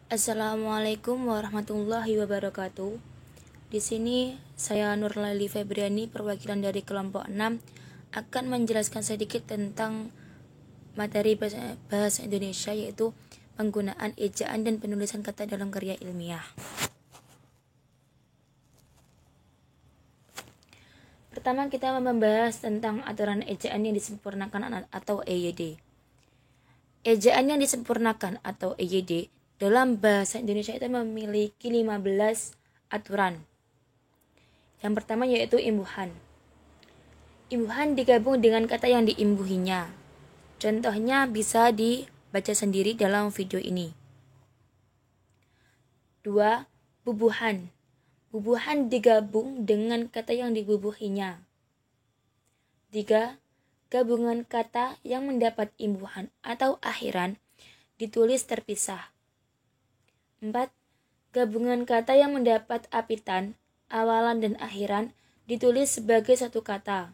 Assalamualaikum warahmatullahi wabarakatuh. Di sini saya Nurlali Febriani, perwakilan dari kelompok 6, akan menjelaskan sedikit tentang materi bahasa Indonesia, yaitu penggunaan ejaan dan penulisan kata dalam karya ilmiah. Pertama, kita membahas tentang aturan ejaan yang disempurnakan atau EYD. Ejaan yang disempurnakan atau EYD dalam bahasa Indonesia itu memiliki 15 aturan. Yang pertama yaitu imbuhan. Imbuhan digabung dengan kata yang diimbuhinya. Contohnya bisa dibaca sendiri dalam video ini. 2. Bubuhan. Bubuhan digabung dengan kata yang dibubuhinya. 3. Gabungan kata yang mendapat imbuhan atau akhiran ditulis terpisah. 4. Gabungan kata yang mendapat apitan, awalan dan akhiran ditulis sebagai satu kata.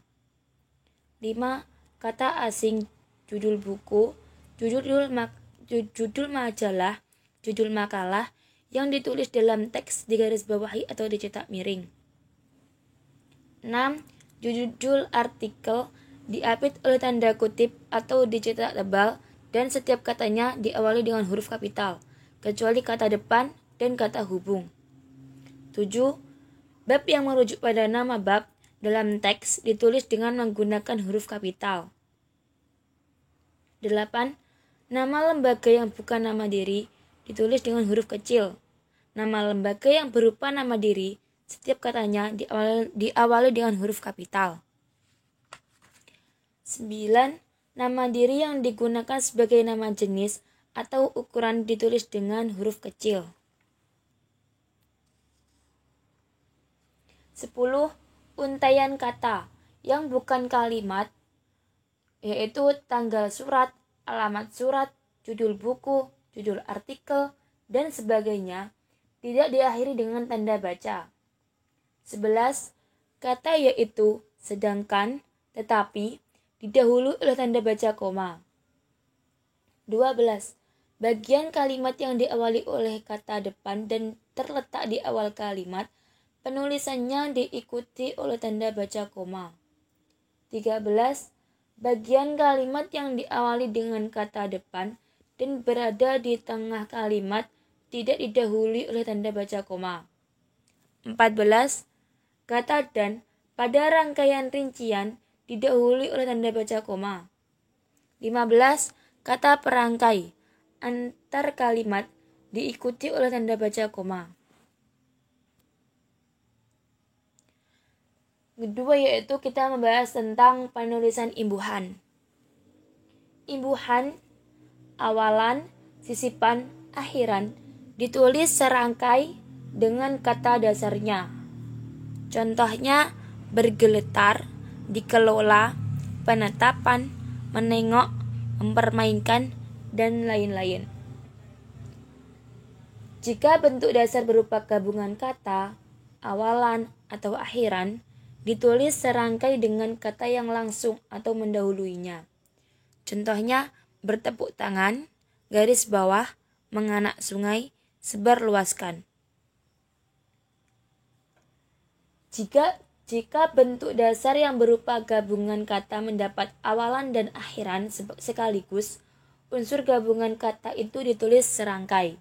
5. Kata asing, judul buku, judul majalah, judul makalah yang ditulis dalam teks digaris bawahi atau dicetak miring. 6. Judul artikel diapit oleh tanda kutip atau dicetak tebal dan setiap katanya diawali dengan huruf kapital, kecuali kata depan dan kata hubung. 7. Bab yang merujuk pada nama bab dalam teks ditulis dengan menggunakan huruf kapital. 8. Nama lembaga yang bukan nama diri ditulis dengan huruf kecil. Nama lembaga yang berupa nama diri, setiap katanya diawali dengan huruf kapital. 9. Nama diri yang digunakan sebagai nama jenis atau ukuran ditulis dengan huruf kecil. 10. Untaian kata yang bukan kalimat, yaitu tanggal surat, alamat surat, judul buku, judul artikel, dan sebagainya, tidak diakhiri dengan tanda baca. 11. Kata yaitu, sedangkan, tetapi, didahului oleh tanda baca koma. 12. Bagian kalimat yang diawali oleh kata depan dan terletak di awal kalimat, penulisannya diikuti oleh tanda baca koma. 13. Bagian kalimat yang diawali dengan kata depan dan berada di tengah kalimat tidak didahului oleh tanda baca koma. 14. Kata dan pada rangkaian rincian didahului oleh tanda baca koma. 15. Kata perangkai antar kalimat diikuti oleh tanda baca koma. Kedua yaitu kita membahas tentang penulisan imbuhan. Imbuhan, awalan, sisipan, akhiran ditulis serangkai dengan kata dasarnya. Contohnya bergeletar, dikelola, penetapan, menengok, mempermainkan, dan lain-lain. Jika bentuk dasar berupa gabungan kata, awalan, atau akhiran, ditulis serangkai dengan kata yang langsung atau mendahuluinya. Contohnya bertepuk tangan, garis bawah, menganak sungai, sebar luaskan. Jika bentuk dasar yang berupa gabungan kata mendapat awalan dan akhiran sekaligus, unsur gabungan kata itu ditulis serangkai.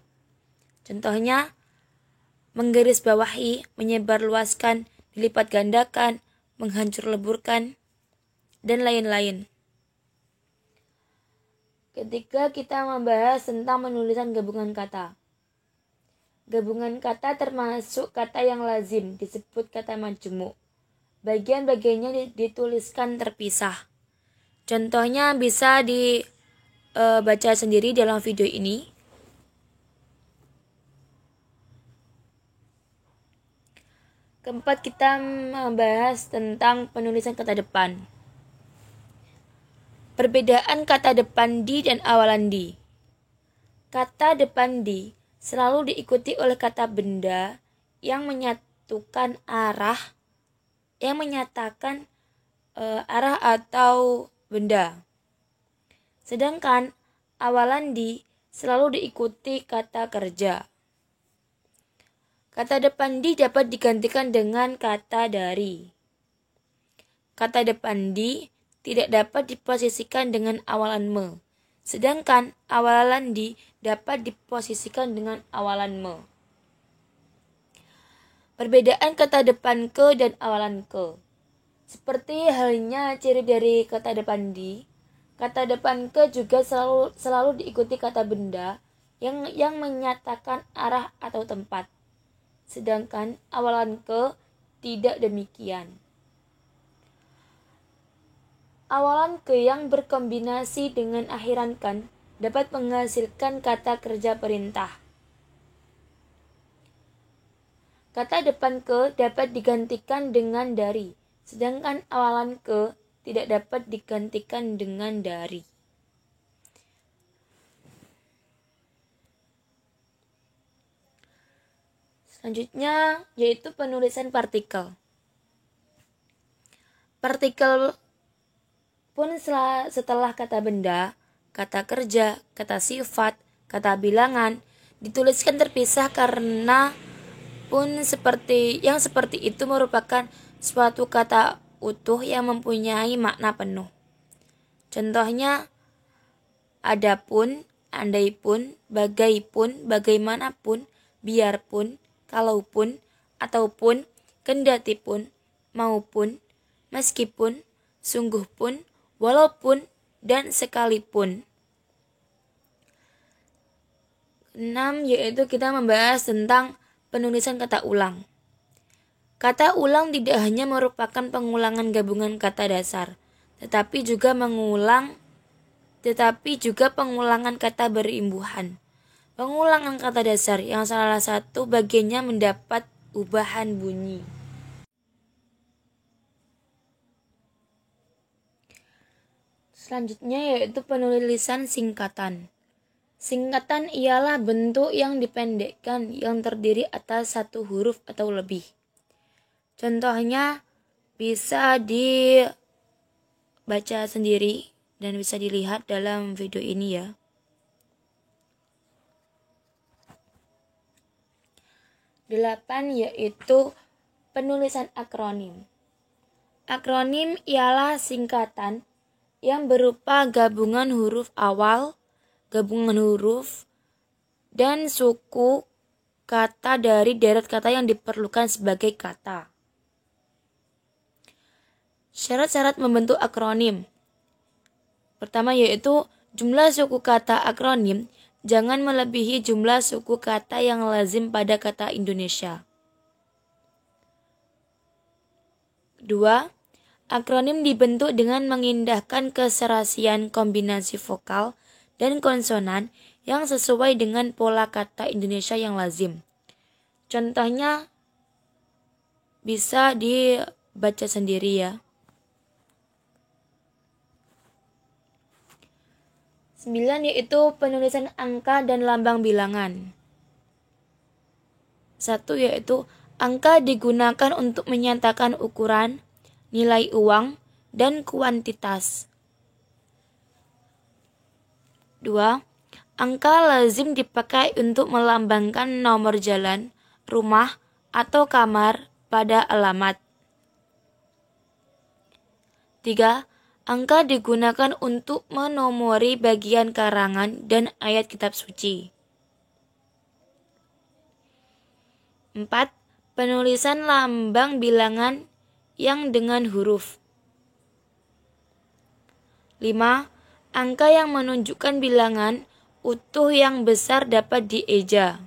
Contohnya menggaris bawahi, menyebar luaskan, dilipat gandakan, menghancur leburkan, dan lain-lain. Ketika kita membahas tentang penulisan gabungan kata. Gabungan kata termasuk kata yang lazim, disebut kata majmuk. Bagian-bagiannya dituliskan terpisah. Contohnya bisa dibaca sendiri dalam video ini. Keempat, kita membahas tentang penulisan kata depan. Perbedaan kata depan di dan awalan di. Kata depan di selalu diikuti oleh kata benda yang menyatakan arah atau benda. Sedangkan awalan di selalu diikuti kata kerja. Kata depan di dapat digantikan dengan kata dari. Kata depan di tidak dapat diposisikan dengan awalan me, sedangkan awalan di dapat diposisikan dengan awalan me. Perbedaan kata depan ke dan awalan ke. Seperti halnya ciri dari kata depan di, kata depan ke juga selalu diikuti kata benda yang menyatakan arah atau tempat. Sedangkan awalan ke tidak demikian. Awalan ke yang berkombinasi dengan akhiran kan dapat menghasilkan kata kerja perintah. Kata depan ke dapat digantikan dengan dari, sedangkan awalan ke tidak dapat digantikan dengan dari. Selanjutnya yaitu penulisan partikel. Partikel pun setelah kata benda, kata kerja, kata sifat, kata bilangan dituliskan terpisah karena pun seperti itu merupakan suatu kata utuh yang mempunyai makna penuh. Contohnya adapun, andaipun, bagaipun, bagaimanapun, biarpun, kalaupun, ataupun, kendatipun, maupun, meskipun, sungguhpun, walaupun, dan sekalipun. 6 yaitu kita membahas tentang penulisan kata ulang. Kata ulang tidak hanya merupakan pengulangan gabungan kata dasar, tetapi juga pengulangan kata berimbuhan. Pengulangan kata dasar yang salah satu bagiannya mendapat ubahan bunyi. Selanjutnya yaitu penulisan singkatan. Singkatan ialah bentuk yang dipendekkan yang terdiri atas satu huruf atau lebih. Contohnya bisa dibaca sendiri dan bisa dilihat dalam video ini ya. Delapan yaitu penulisan akronim. Akronim ialah singkatan yang berupa gabungan huruf awal, gabungan huruf, dan suku kata dari deret kata yang diperlukan sebagai kata. Syarat-syarat membentuk akronim. Pertama yaitu jumlah suku kata akronim jangan melebihi jumlah suku kata yang lazim pada kata Indonesia. 2. Akronim dibentuk dengan mengindahkan keserasian kombinasi vokal dan konsonan yang sesuai dengan pola kata Indonesia yang lazim. Contohnya bisa dibaca sendiri ya. 9 yaitu penulisan angka dan lambang bilangan. 1 yaitu angka digunakan untuk menyatakan ukuran, nilai uang, dan kuantitas. 2. Angka lazim dipakai untuk melambangkan nomor jalan, rumah, atau kamar pada alamat. 3. Angka digunakan untuk menomori bagian karangan dan ayat kitab suci. 4. Penulisan lambang bilangan yang dengan huruf. 5. Angka yang menunjukkan bilangan utuh yang besar dapat dieja.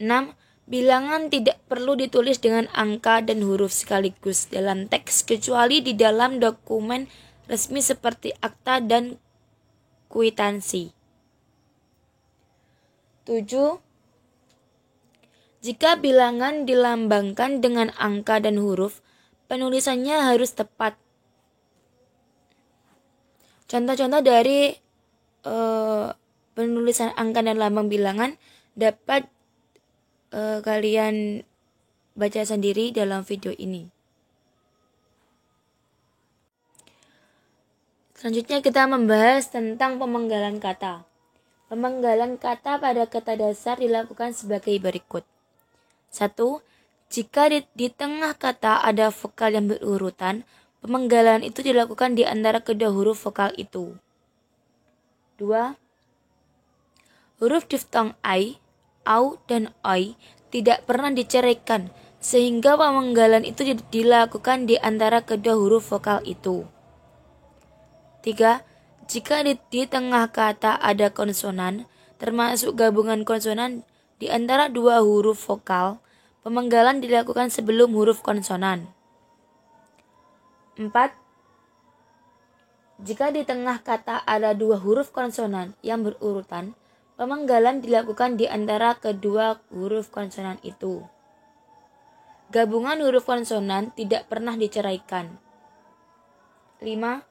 6. Bilangan tidak perlu ditulis dengan angka dan huruf sekaligus dalam teks kecuali di dalam dokumen resmi seperti akta dan kwitansi. 7. Jika bilangan dilambangkan dengan angka dan huruf, penulisannya harus tepat. Contoh-contoh dari penulisan angka dan lambang bilangan dapat kalian baca sendiri dalam video ini. Selanjutnya kita membahas tentang pemenggalan kata. Pemenggalan kata pada kata dasar dilakukan sebagai berikut. 1. Jika di tengah kata ada vokal yang berurutan, pemenggalan itu dilakukan di antara kedua huruf vokal itu. 2. Huruf diftong ai, au, dan oi tidak pernah diceraikan, sehingga pemenggalan itu dilakukan di antara kedua huruf vokal itu. 3. Jika di tengah kata ada konsonan, termasuk gabungan konsonan di antara dua huruf vokal, pemenggalan dilakukan sebelum huruf konsonan. 4. Jika di tengah kata ada dua huruf konsonan yang berurutan, pemenggalan dilakukan di antara kedua huruf konsonan itu. Gabungan huruf konsonan tidak pernah diceraikan. 5.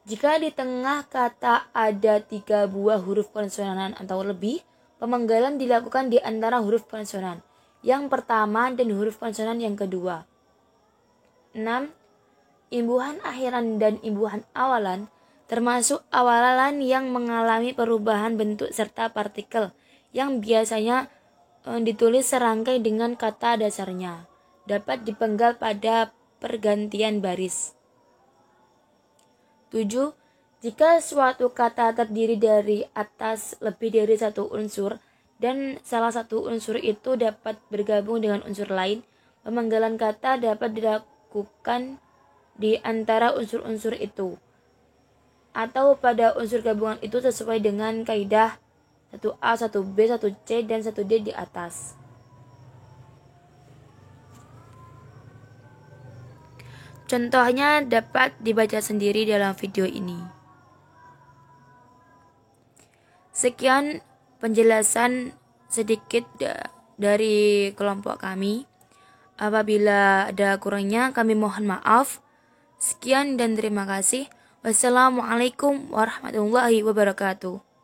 Jika di tengah kata ada 3 buah huruf konsonan atau lebih, pemenggalan dilakukan di antara huruf konsonan yang pertama dan huruf konsonan yang kedua. 6. Imbuhan akhiran dan imbuhan awalan termasuk awalan yang mengalami perubahan bentuk serta partikel yang biasanya ditulis serangkai dengan kata dasarnya, dapat dipenggal pada pergantian baris. 7. Jika suatu kata terdiri dari atas lebih dari satu unsur dan salah satu unsur itu dapat bergabung dengan unsur lain, pemenggalan kata dapat dilakukan di antara unsur-unsur itu atau pada unsur gabungan itu sesuai dengan kaidah 1A, 1B, 1C, dan 1D di atas. Contohnya dapat dibaca sendiri dalam video ini. Sekian penjelasan sedikit dari kelompok kami. Apabila ada kurangnya kami mohon maaf. Sekian dan terima kasih. Wassalamualaikum warahmatullahi wabarakatuh.